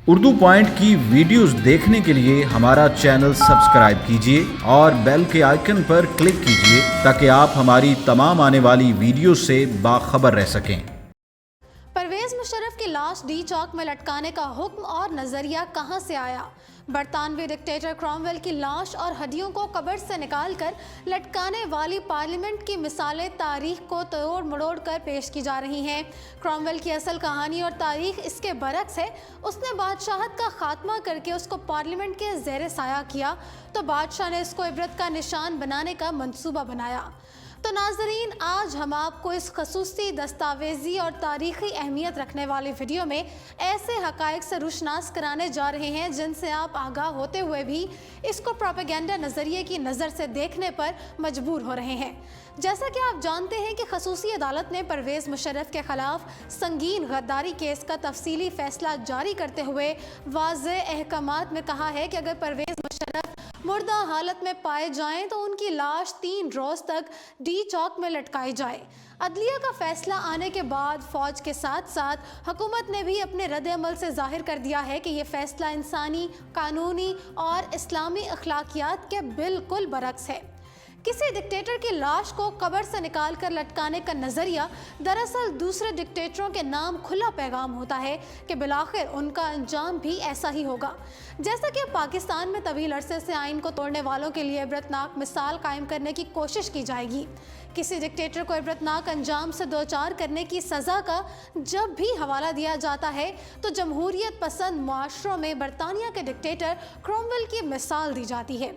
Urdu point کی videos دیکھنے کے لیے ہمارا چینل سبسکرائب کیجیے اور بیل کے آئیکن پر کلک کیجیے تاکہ آپ ہماری تمام آنے والی ویڈیوز سے باخبر رہ سکیں۔ پرویز مشرف کی لاش ڈی چوک میں لٹکانے کا حکم اور نظریہ کہاں سے آیا؟ برطانوی ڈکٹیٹر کرومویل کی لاش اور ہڈیوں کو قبر سے نکال کر لٹکانے والی پارلیمنٹ کی مثالیں تاریخ کو توڑ مڑوڑ کر پیش کی جا رہی ہیں۔ کرومویل کی اصل کہانی اور تاریخ اس کے برعکس ہے۔ اس نے بادشاہت کا خاتمہ کر کے اس کو پارلیمنٹ کے زیر سایہ کیا تو بادشاہ نے اس کو عبرت کا نشان بنانے کا منصوبہ بنایا۔ تو ناظرین، آج ہم آپ کو اس خصوصی دستاویزی اور تاریخی اہمیت رکھنے والی ویڈیو میں ایسے حقائق سے روشناس کرانے جا رہے ہیں جن سے آپ آگاہ ہوتے ہوئے بھی اس کو پروپیگنڈا نظریے کی نظر سے دیکھنے پر مجبور ہو رہے ہیں۔ جیسا کہ آپ جانتے ہیں کہ خصوصی عدالت نے پرویز مشرف کے خلاف سنگین غداری کیس کا تفصیلی فیصلہ جاری کرتے ہوئے واضح احکامات میں کہا ہے کہ اگر پرویز مشرف مردہ حالت میں پائے جائیں تو ان کی لاش 3 روز تک ڈی چوک میں لٹکائی جائے۔ عدلیہ کا فیصلہ آنے کے بعد فوج کے ساتھ ساتھ حکومت نے بھی اپنے رد عمل سے ظاہر کر دیا ہے کہ یہ فیصلہ انسانی، قانونی اور اسلامی اخلاقیات کے بالکل برعکس ہے۔ کسی ڈکٹیٹر کی لاش کو قبر سے نکال کر لٹکانے کا نظریہ دراصل دوسرے ڈکٹیٹروں کے نام کھلا پیغام ہوتا ہے کہ بالآخر ان کا انجام بھی ایسا ہی ہوگا۔ جیسا کہ پاکستان میں طویل عرصے سے آئین کو توڑنے والوں کے لیے عبرتناک مثال قائم کرنے کی کوشش کی جائے گی۔ کسی ڈکٹیٹر کو عبرتناک انجام سے دوچار کرنے کی سزا کا جب بھی حوالہ دیا جاتا ہے تو جمہوریت پسند معاشروں میں برطانیہ کے ڈکٹیٹر کرومویل کی مثال دی جاتی ہے۔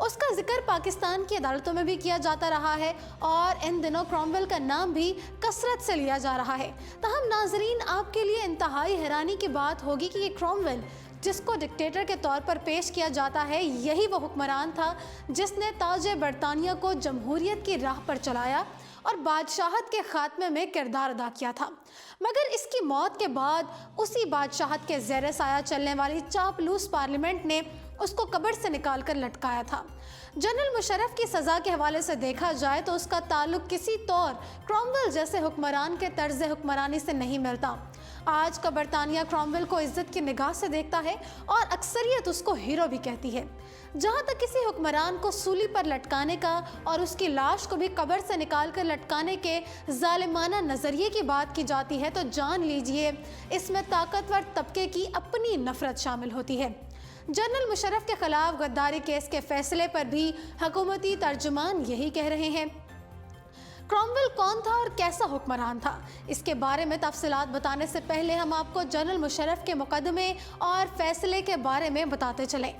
اس کا ذکر پاکستان کی عدالتوں میں بھی کیا جاتا رہا ہے اور ان دنوں کرومویل کا نام بھی کثرت سے لیا جا رہا ہے۔ تاہم ناظرین، آپ کے لیے انتہائی حیرانی کی بات ہوگی کہ یہ کرومویل جس کو ڈکٹیٹر کے طور پر پیش کیا جاتا ہے، یہی وہ حکمران تھا جس نے تاج برطانیہ کو جمہوریت کی راہ پر چلایا اور بادشاہت کے خاتمے میں کردار ادا کیا تھا۔ مگر اس کی موت کے بعد اسی بادشاہت کے زیر سایہ چلنے والی چاپلوس پارلیمنٹ نے اس کو قبر سے نکال کر لٹکایا تھا۔ جنرل مشرف کی سزا کے حوالے سے دیکھا جائے تو اس کا تعلق کسی طور کرومویل جیسے حکمران کے طرز حکمرانی سے نہیں ملتا۔ آج کا برطانیہ کرومویل کو عزت کی نگاہ سے دیکھتا ہے اور اکثریت اس کو ہیرو بھی کہتی ہے۔ جہاں تک کسی حکمران کو سولی پر لٹکانے کا اور اس کی لاش کو بھی قبر سے نکال کر لٹکانے کے ظالمانہ نظریے کی بات کی جاتی ہے تو جان لیجئے اس میں طاقتور طبقے کی اپنی نفرت شامل ہوتی ہے۔ جنرل مشرف کے خلاف غداری کیس کے فیصلے پر بھی حکومتی ترجمان یہی کہہ رہے ہیں۔ کرومویل کون تھا اور کیسا حکمران تھا؟ اس کے بارے میں تفصیلات بتانے سے پہلے ہم آپ کو جنرل مشرف کے مقدمے اور فیصلے کے بارے میں بتاتے چلیں۔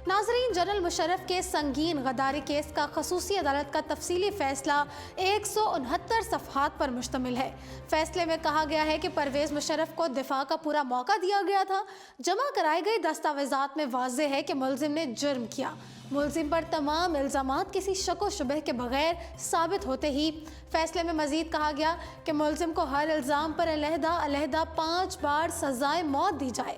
ناظرین، جنرل مشرف کے سنگین غداری کیس کا خصوصی عدالت کا تفصیلی فیصلہ 169 صفحات پر مشتمل ہے۔ فیصلے میں کہا گیا ہے کہ پرویز مشرف کو دفاع کا پورا موقع دیا گیا تھا۔ جمع کرائے گئے دستاویزات میں واضح ہے کہ ملزم نے جرم کیا۔ ملزم پر تمام الزامات کسی شک و شبہ کے بغیر ثابت ہوتے ہی فیصلے میں مزید کہا گیا کہ ملزم کو ہر الزام پر علیحدہ 5 بار سزائے موت دی جائے۔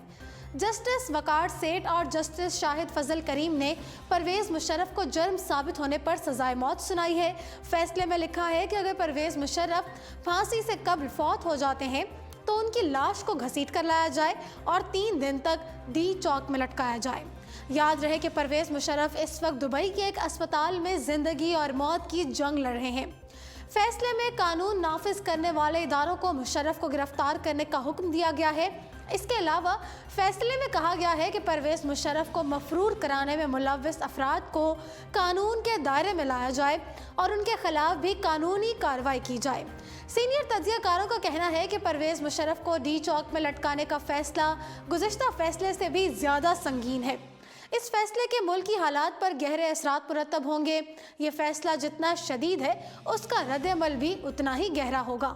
جسٹس وقار سیٹھ اور جسٹس شاہد فضل کریم نے پرویز مشرف کو جرم ثابت ہونے پر سزائے موت سنائی ہے۔ فیصلے میں لکھا ہے کہ اگر پرویز مشرف پھانسی سے قبل فوت ہو جاتے ہیں تو ان کی لاش کو گھسیٹ کر لایا جائے اور 3 دن تک ڈی چوک میں لٹکایا جائے۔ یاد رہے کہ پرویز مشرف اس وقت دبئی کے ایک اسپتال میں زندگی اور موت کی جنگ لڑ رہے ہیں۔ فیصلے میں قانون نافذ کرنے والے اداروں کو مشرف کو گرفتار کرنے کا حکم دیا گیا ہے۔ اس کے علاوہ فیصلے میں کہا گیا ہے کہ پرویز مشرف کو مفرور کرانے میں ملوث افراد کو قانون کے دائرے میں لایا جائے اور ان کے خلاف بھی قانونی کارروائی کی جائے۔ سینئر تجزیہ کاروں کا کہنا ہے کہ پرویز مشرف کو ڈی چوک میں لٹکانے کا فیصلہ گزشتہ فیصلے سے بھی زیادہ سنگین ہے۔ اس فیصلے کے ملکی حالات پر گہرے اثرات مرتب ہوں گے۔ یہ فیصلہ جتنا شدید ہے اس کا رد عمل بھی اتنا ہی گہرا ہوگا۔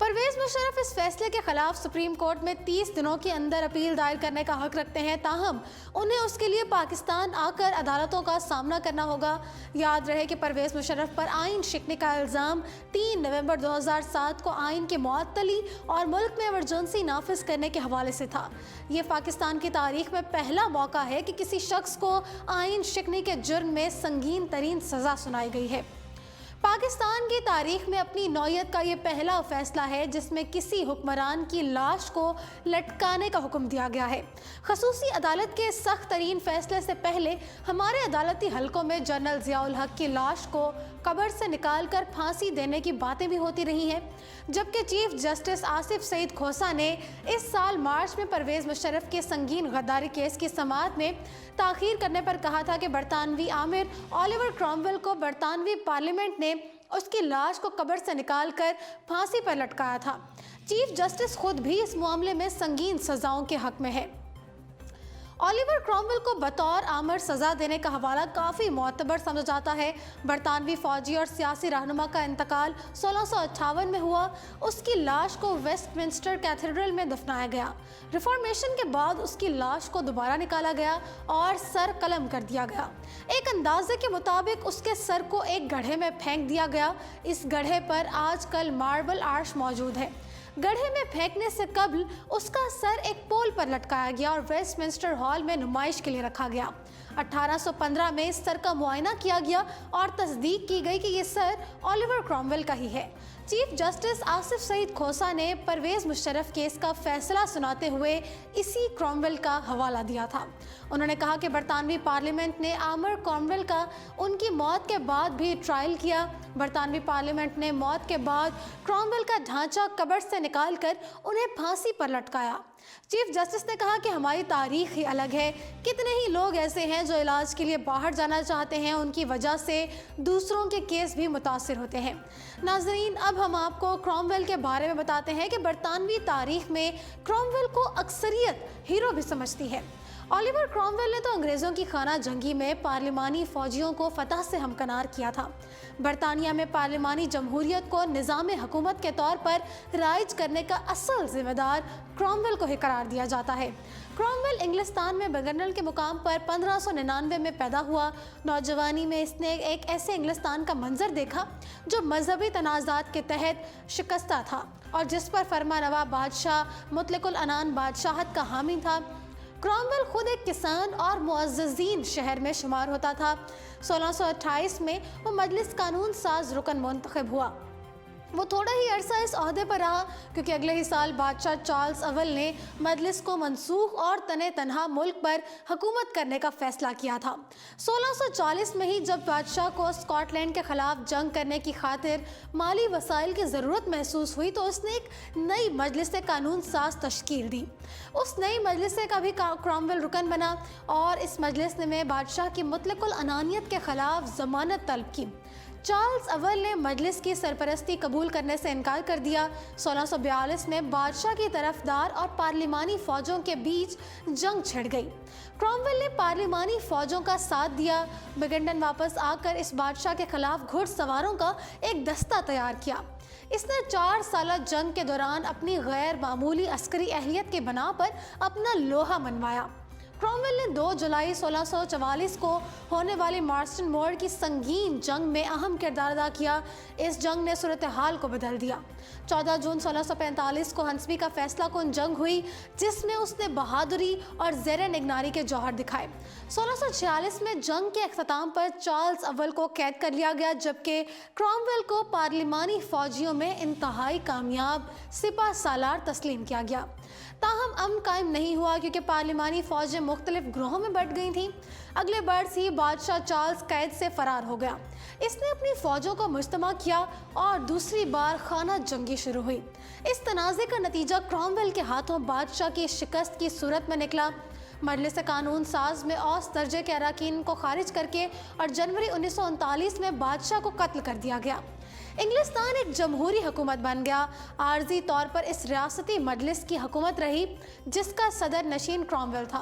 پرویز مشرف اس فیصلے کے خلاف سپریم کورٹ میں 30 دنوں کے اندر اپیل دائر کرنے کا حق رکھتے ہیں، تاہم انہیں اس کے لیے پاکستان آ کر عدالتوں کا سامنا کرنا ہوگا۔ یاد رہے کہ پرویز مشرف پر آئین شکنی کا الزام 3 نومبر 2007 کو آئین کی معطلی اور ملک میں ایمرجنسی نافذ کرنے کے حوالے سے تھا۔ یہ پاکستان کی تاریخ میں پہلا موقع ہے کہ کسی شخص کو آئین شکنی کے جرم میں سنگین ترین سزا سنائی گئی ہے۔ पाकिस्तान की तारीख में अपनी नौयत का ये पहला फैसला है जिसमें किसी हुक्मरान की लाश को लटकाने का हुक्म दिया गया है। खसूसी अदालत के सख्त तरीन फैसले से पहले हमारे अदालती हलकों में जनरल ज़ियाउल हक की लाश को कब्र से निकालकर फांसी देने की बातें भी होती रही हैं, जबकि चीफ जस्टिस आसिफ सईद खोसा ने इस साल मार्च में परवेज़ मुशर्रफ के संगीन गद्दारी केस की समाअत में ताख़ीर करने पर कहा था कि बरतानवी आमिर ओलिवर क्रॉमवेल को बरतानवी पार्लियामेंट ने उसकी लाश को कब्र से निकालकर फांसी पर लटकाया था। चीफ जस्टिस खुद भी इस मामले में संगीन सजाओं के हक में है। ओलिवर क्रॉमवेल को बतौर आमिर सज़ा देने का हवाला काफ़ी मोतबर समझा जाता है। बरतानवी फौजी और सियासी रहनुमा का इंतकाल 1658 में हुआ। उसकी लाश को वेस्टमिंस्टर कैथेड्रल में दफनाया गया। रिफॉर्मेशन के बाद उसकी लाश को दोबारा निकाला गया और सर कलम कर दिया गया। एक अंदाजे के मुताबिक उसके सर को एक गड्ढे में फेंक दिया गया। इस गड्ढे पर आजकल मार्बल आर्च मौजूद है। गड्ढे में फेंकने से कबल उसका सर एक पोल पर लटकाया गया और वेस्टमिंस्टर हॉल में नुमाइश के लिए रखा गया। 1815 में इस सर का मुआयना किया गया और तस्दीक की गई कि ये सर ओलिवर क्रॉमवेल का ही है। चीफ जस्टिस आसिफ सईद खोसा ने परवेज़ मुशर्रफ केस का फैसला सुनाते हुए इसी क्रॉमवेल का हवाला दिया था। उन्होंने कहा कि बरतानवी पार्लियामेंट ने आमिर क्रॉमवेल का उनकी मौत के बाद भी ट्रायल किया। बरतानवी पार्लियामेंट ने मौत के बाद क्रॉमवेल का ढांचा कब्र से निकालकर उन्हें फांसी पर लटकाया। चीफ जस्टिस ने कहा कि हमारी तारीख ही अलग है। कितने ही लोग ऐसे हैं जो इलाज के लिए बाहर जाना चाहते हैं, उनकी वजह से दूसरों के केस भी मुतासिर होते हैं। नाज़रीन, अब हम आपको क्रॉमवेल के बारे में बताते हैं कि बरतानवी तारीख में क्रॉमवेल को अक्सरियत हीरो भी समझती है। ओलिवर क्रॉमवेल ने तो अंग्रेज़ों की खाना जंगी में पार्लिमानी फ़ौजियों को फतह से हमकनार किया था। बरतानिया में पार्लिमानी जमहूरियत को निज़ाम हुकूमत के तौर पर राइज करने का असल जिम्मेदार क्रॉमवेल को ही करार दिया जाता है। क्रॉमवेल इंग्लिस्तान में गवर्नर के मुकाम पर 1599 में पैदा हुआ। नौजवानी में इसने एक ऐसे इंग्लिस्तान का मंजर देखा जो मजहबी तनाज़ात के तहत शिकस्ता था और जिस पर फरमानवा बादशाह मुतलकुल अनान बादशाहत का हामी था। क्रॉमवेल खुद एक किसान और मुअज़्ज़ज़ीन शहर में शुमार होता था। 1628 में वो मजलिस कानून साज रुकन मुंतखब हुआ। वो थोड़ा ही अरसा इस ओहदे पर रहा क्योंकि अगले ही साल बादशाह चार्ल्स अव्वल ने मजलिस को मनसूख और तने तनहा मुल्क पर हुकूमत करने का फैसला किया था। 1640 में ही जब बादशाह को स्कॉटलैंड के ख़िलाफ़ जंग करने की खातिर माली वसाइल की ज़रूरत महसूस हुई तो उसने एक नई मजलिस कानून साज तश्कील दी। उस नई मजलिस का भी क्रॉमवेल रुकन बना और इस मजलिस ने बादशाह की मुतलकुल अनानियत के ख़िलाफ़ ज़मानत तलब की। चार्ल्स अव्वल ने मजलिस की सरपरस्ती कबूल करने से इनकार कर दिया। 1642 में बादशाह की तरफदार और पार्लिमानी फ़ौजों के बीच जंग छिड़ गई। क्रॉमवेल ने पार्लिमानी फ़ौजों का साथ दिया। बिगंडन वापस आकर इस बादशाह के खिलाफ घुड़सवारों का एक दस्ता तैयार किया। इसने 4 साल जंग के दौरान अपनी गैर मामूली अस्करी अहलियत के बना पर अपना लोहा मनवाया। क्रॉमवेल ने 2 जुलाई 1644 को होने वाली मार्स्टन मोर की संगीन जंग में अहम किरदार अदा किया। इस जंग ने सूरत हाल को बदल दिया। 14 जून 1645 को हंसबी का फैसला कुन जंग हुई जिसमें उसने बहादुरी और ज़ेरे निगनारी के जौहर दिखाए। 1646 में जंग के अख्ताम पर चार्ल्स अव्वल को कैद कर लिया गया जबकि क्रॉमवेल को पार्लिमानी फ़ौजियों में इंतहाई कामयाब सिपा सालार तस्लीम किया गया। ताहम अमन कायम नहीं हुआ क्योंकि पार्लिमानी फ़ौजें मुख्तलिफ ग्रोहों में बट गई थीं। अगले बरस ही बादशाह चार्ल्स कैद से फ़रार हो गया। इसने अपनी फ़ौजों को मुज्तमा किया और दूसरी बार खाना जंगी शुरू हुई। इस तनाज़े का नतीजा क्रॉमवेल के हाथों बादशाह की शिकस्त की सूरत में निकला। मजलिस कानून साज में औस दर्जे के अरकान को खारिज करके और जनवरी 1939 में बादशाह को कत्ल कर दिया गया। इंग्लिस्तान एक जमहूरी हुकूमत बन गया। आर्जी तौर पर इस रियासती मजलिस की हुकूमत रही जिसका सदर नशीन क्रॉमवेल था।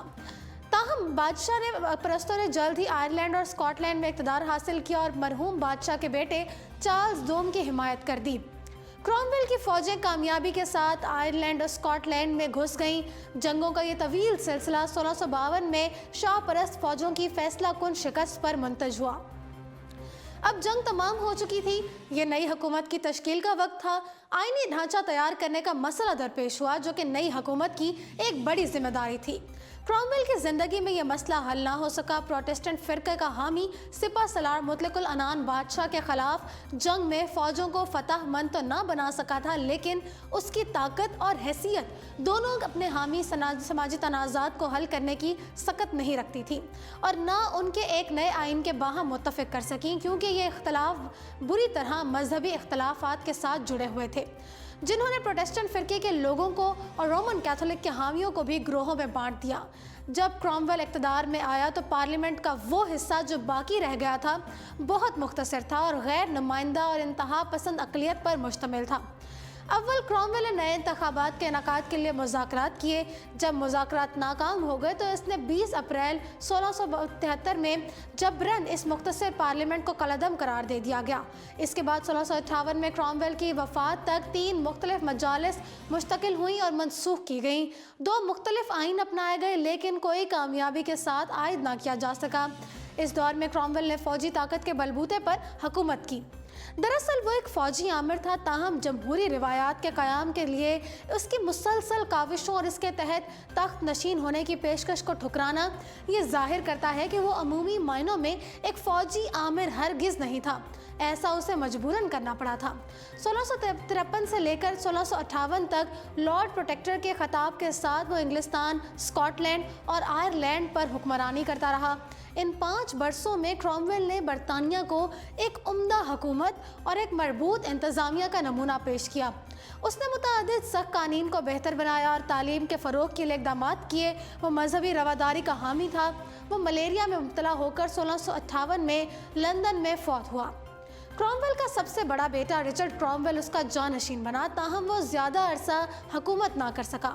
ताहम बादशाह ने परस्तों ने जल्द ही आयरलैंड और स्कॉटलैंड में इक़्तिदार हासिल किया और मरहूम बादशाह के बेटे चार्ल्स दोम की हिमायत कर दी। क्रॉमवेल की फ़ौजें कामयाबी के साथ आयरलैंड और स्कॉटलैंड में घुस गईं। जंगों का ये तवील सिलसिला 1652 में शाह परस्त फ़ौजों की फैसला कुन शिकस्त पर मुंतज हुआ। अब जंग तमाम हो चुकी थी। ये नई हुकूमत की तश्कील का वक्त था। आईनी ढांचा तैयार करने का मसला दरपेश हुआ जो कि नई हुकूमत की एक बड़ी जिम्मेदारी थी। क्रॉमवेल की जिंदगी में यह मसला हल ना हो सका। प्रोटेस्टेंट फिरके का हामी सिपा सलार मुतलकुल अनान बादशाह के खिलाफ जंग में फौजों को फतह मंद तो ना बना सका था, लेकिन उसकी ताकत और हैसियत दोनों अपने हामी समाजी तनाज़ात को हल करने की सकत नहीं रखती थी और ना उनके एक नए आइन के बाहम मुत्तफ़िक कर सकी, क्योंकि ये इख्तलाफ बुरी तरह मजहबी इख्तलाफात के साथ जुड़े हुए थे, जिन्होंने प्रोटेस्टेंट फिरके के लोगों को और रोमन कैथोलिक के हामियों को भी ग्रोहों में बांट दिया। जब क्रॉमवेल इक़्तिदार में आया तो पार्लियामेंट का वो हिस्सा जो बाकी रह गया था बहुत मुख्तसर था और गैर नुमाइंदा और इंतहा पसंद अक़लियत पर मुश्तमिल था। अव्वल क्रॉमवेल ने नए इंतखाबात के इनेकाद के लिए मुज़ाकरात किए। जब मुज़ाकरात नाकाम हो गए तो इसने 20 अप्रैल 1673 में जबरन इस मुख्तसर पार्लियामेंट को कलअदम करार दे दिया गया। इसके बाद 1658 में क्रॉमवेल की वफ़ात तक 3 मुख्तलिफ मजालिस मुश्तकिल हुई और मनसूख की गईं। 2 मुख्तलिफ आइन अपनाए गए, लेकिन कोई कामयाबी के साथ आयद ना किया जा सका। इस दौर में क्रॉमवेल ने फ़ौजी ताकत के बलबूते पर हुकूमत की। दरअसल वो एक फ़ौजी आमिर था, ताहम जमहूरी रिवायात के क़याम के लिए उसकी मुसलसल काविशों और इसके तहत तख्त नशीन होने की पेशकश को ठुकराना ये ज़ाहिर करता है कि वो अमूमी मायनों में एक फ़ौजी आमिर हरगिज़ नहीं था। ऐसा उसे मजबूरन करना पड़ा था। 1653 से लेकर 1658 तक लॉर्ड प्रोटेक्टर के खिताब के साथ वो इंग्लिस्तान, स्कॉटलैंड और आयरलैंड पर हुक्मरानी करता रहा। इन 5 बरसों में क्रॉमवेल ने बरतानिया को एक उम्दा हुकूमत और एक मरबूत इंतज़ामिया का नमूना पेश किया। उसने मुतअद्दिद सख्त कानून को बेहतर बनाया और तालीम के फ़रोग़ के लिए इक़दाम किए। वो मजहबी रवादारी का हामी था। वो मलेरिया में मुब्तला होकर 1658 में लंदन में फौत हुआ। क्रॉमवेल का सबसे बड़ा बेटा रिचर्ड क्रॉमवेल उसका जानशीन बना, ताहम वो ज़्यादा अरसा हुकूमत ना कर सका।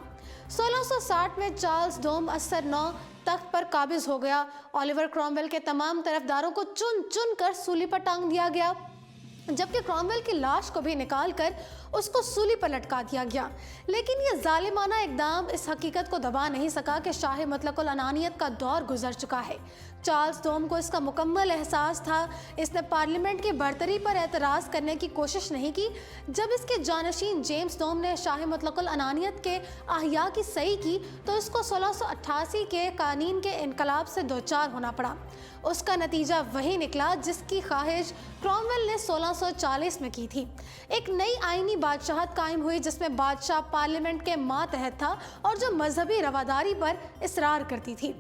1660 में चार्ल्स डोम असर 9 तख्त पर काबिज हो गया। ओलिवर क्रॉमवेल के तमाम तरफदारों को चुन चुन कर सूली पर टांग दिया गया, जबकि क्रॉमवेल की लाश को भी निकाल कर उसको सूली पर लटका दिया गया। लेकिन ये जालिमाना इक़दाम इस हकीकत को दबा नहीं सका कि शाही मुतलकुल अनानियत का दौर गुजर चुका है। चार्ल्स डोम को इसका मुकम्मल एहसास था। इसने पार्लियामेंट की बरतरी पर एतराज़ करने की कोशिश नहीं की। जब इसके जानशीन जेम्स डोम ने शाही मुतलकुल अनानियत के अहिया की सही की तो इसको 1688 के कानून के इनकलाब से दोचार होना पड़ा। उसका नतीजा वही निकला जिसकी ख्वाहिश क्रॉमवेल ने 1640 में की थी। एक नई आईनी बादशाहत कायम हुई जिसमें बादशाह पार्लियामेंट के मातहत था और जो मजहबी रवादारी पर इसरार करती थी।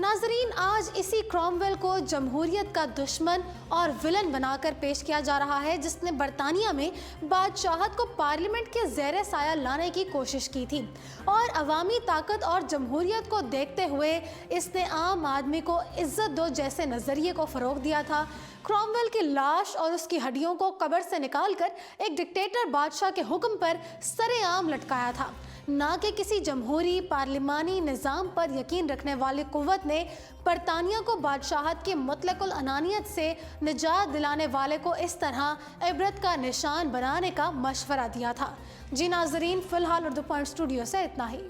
नाजरीन, आज इसी क्रॉमवेल को जमहूरियत का दुश्मन और विलन बनाकर पेश किया जा रहा है, जिसने बरतानिया में बादशाहत को पार्लियामेंट के ज़ेरे साया लाने की कोशिश की थी और अवामी ताकत और जमहूरियत को देखते हुए इसने आम आदमी को इज्जत दो जैसे नज़रिए को फ़रोग़ दिया था। क्रॉमवेल की लाश और उसकी हड्डियों को कब्र से निकालकर एक डिक्टेटर बादशाह के हुक्म पर सरेआम लटकाया था, ना कि किसी जमहूरी पार्लिमानी निज़ाम पर यकीन रखने वाली कुव्वत ने बरतानिया को बादशाहत की मुतलकुल अनानियत से निजात दिलाने वाले को इस तरह इबरत का निशान बनाने का मशवरा दिया था। जी नाजरीन, फ़िलहाल उर्दू पॉइंट स्टूडियो से इतना ही।